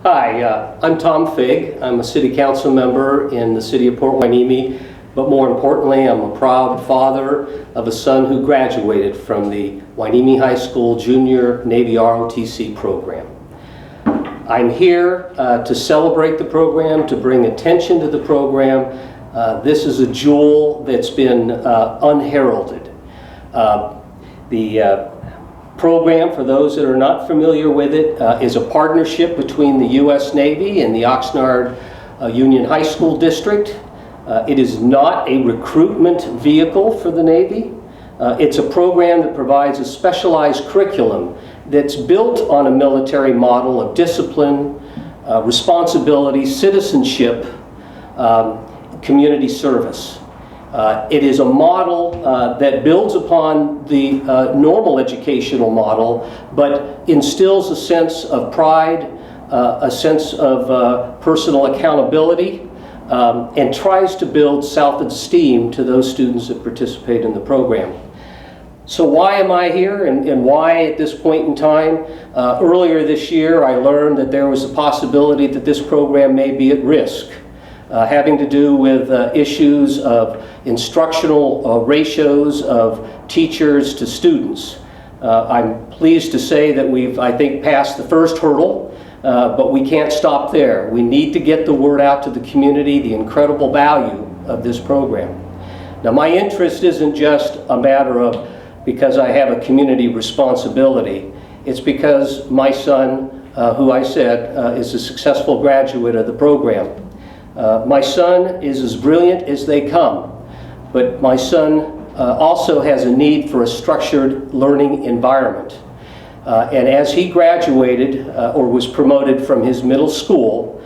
Hi, I'm Tom Figg. I'm a city council member in the city of Port Hueneme, but more importantly, I'm a proud father of a son who graduated from the Hueneme High School Junior Navy ROTC program. I'm here to celebrate the program, to bring attention to the program. This is a jewel that's been unheralded. The program, for those that are not familiar with it, is a partnership between the U.S. Navy and the Oxnard Union High School District. It is not a recruitment vehicle for the Navy. It's a program that provides a specialized curriculum that's built on a military model of discipline, responsibility, citizenship, community service. It is a model that builds upon the normal educational model, but instills a sense of pride, a sense of personal accountability, and tries to build self-esteem to those students that participate in the program. So why am I here, and why at this point in time? Earlier this year, I learned that there was a possibility that this program may be at risk, having to do with issues of instructional ratios of teachers to students. I'm pleased to say that we've, I think, passed the first hurdle, but we can't stop there. We need to get the word out to the community, the incredible value of this program. Now, my interest isn't just a matter of because I have a community responsibility. It's because my son, who I said is a successful graduate of the program. My son is as brilliant as they come, but my son also has a need for a structured learning environment. And as he graduated or was promoted from his middle school,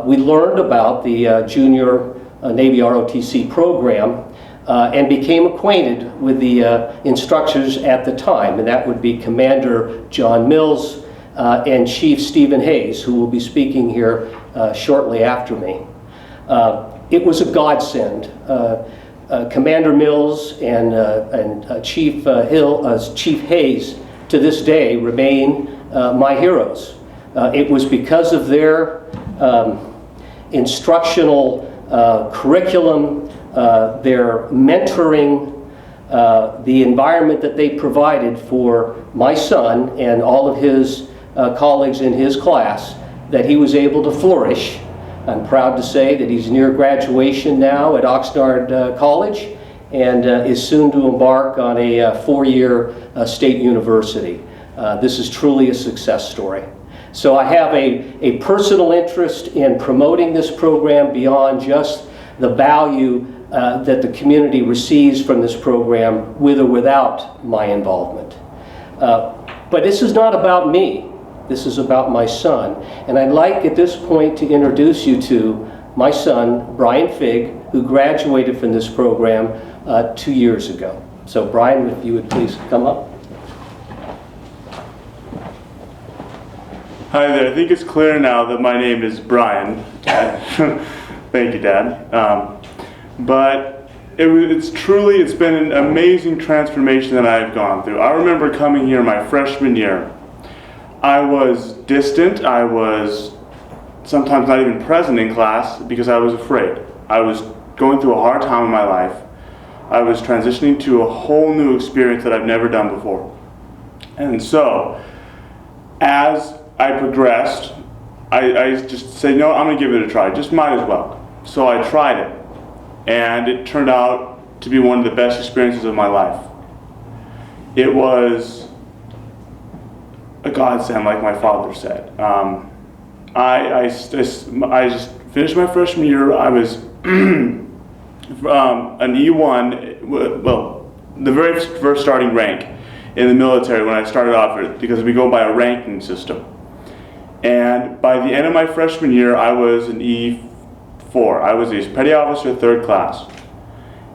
we learned about the Junior Navy ROTC program and became acquainted with the instructors at the time, and that would be Commander John Mills and Chief Stephen Hayes, who will be speaking here shortly after me. It was a godsend. Commander Mills and Chief Hayes to this day remain my heroes. It was because of their instructional curriculum, their mentoring, the environment that they provided for my son and all of his colleagues in his class, that he was able to flourish. I'm proud to say that he's near graduation now at Oxnard College and is soon to embark on a four-year state university. This is truly a success story. So I have a personal interest in promoting this program beyond just the value that the community receives from this program with or without my involvement. But this is not about me. This is about my son. And I'd like at this point to introduce you to my son, Brian Figg, who graduated from this program 2 years ago. So Brian, if you would please come up. Hi there, I think it's clear now that my name is Brian. Thank you, Dad. But it's been an amazing transformation that I've gone through. I remember coming here my freshman year. I was distant. I was sometimes not even present in class because I was afraid. I was going through a hard time in my life. I was transitioning to a whole new experience that I've never done before. And so, as I progressed, I just said, no, I'm gonna give it a try. Just might as well. So I tried it. And it turned out to be one of the best experiences of my life. It was a godsend, like my father said. I just finished my freshman year. I was an E1, well, the very first starting rank in the military when I started off, because we go by a ranking system. And by the end of my freshman year, I was an E4. I was a petty officer, 3rd class.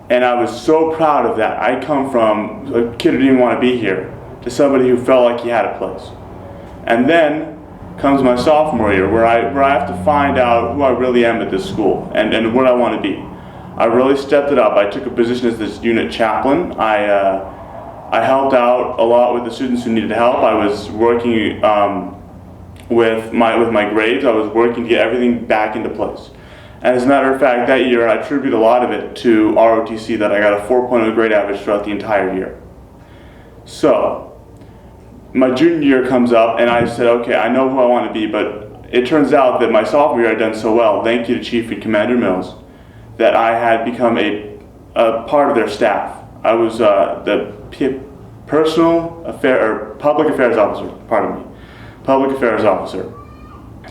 And I was so proud of that. I come from a kid who didn't want to be here to somebody who felt like he had a place. And then comes my sophomore year where I have to find out who I really am at this school and what I want to be. I really stepped it up. I took a position as this unit chaplain. I helped out a lot with the students who needed help. I was working with my grades. I was working to get everything back into place. And as a matter of fact, that year I attribute a lot of it to ROTC, that I got a 4.0 grade average throughout the entire year. So my junior year comes up and I said, okay, I know who I want to be, but it turns out that my sophomore year I'd done so well, thank you to Chief and Commander Mills, that I had become a part of their staff. I was the public affairs officer.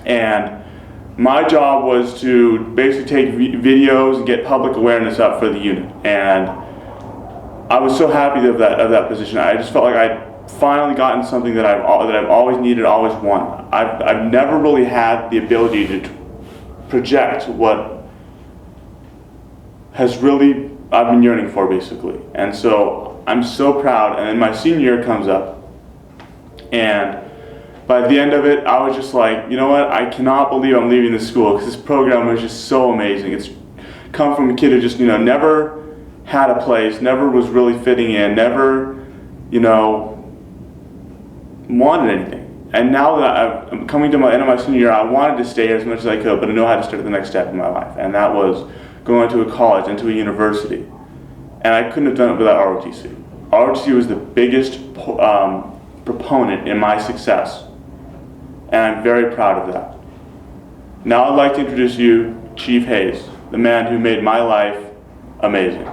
And my job was to basically take videos and get public awareness up for the unit. And I was so happy of that position. I just felt like I'd finally gotten something that I've always needed, always wanted. I've never really had the ability to project what has really I've been yearning for, basically. And so I'm so proud. And then my senior year comes up, and by the end of it, I was just like, you know what? I cannot believe I'm leaving this school, because this program was just so amazing. It's come from a kid who just, never had a place, never was really fitting in, never, wanted anything. And now that I'm coming to my end of my senior year, I wanted to stay here as much as I could, but I know how to start the next step in my life. And that was going to a college, into a university. And I couldn't have done it without ROTC. ROTC was the biggest proponent in my success. And I'm very proud of that. Now I'd like to introduce you Chief Hayes, the man who made my life amazing.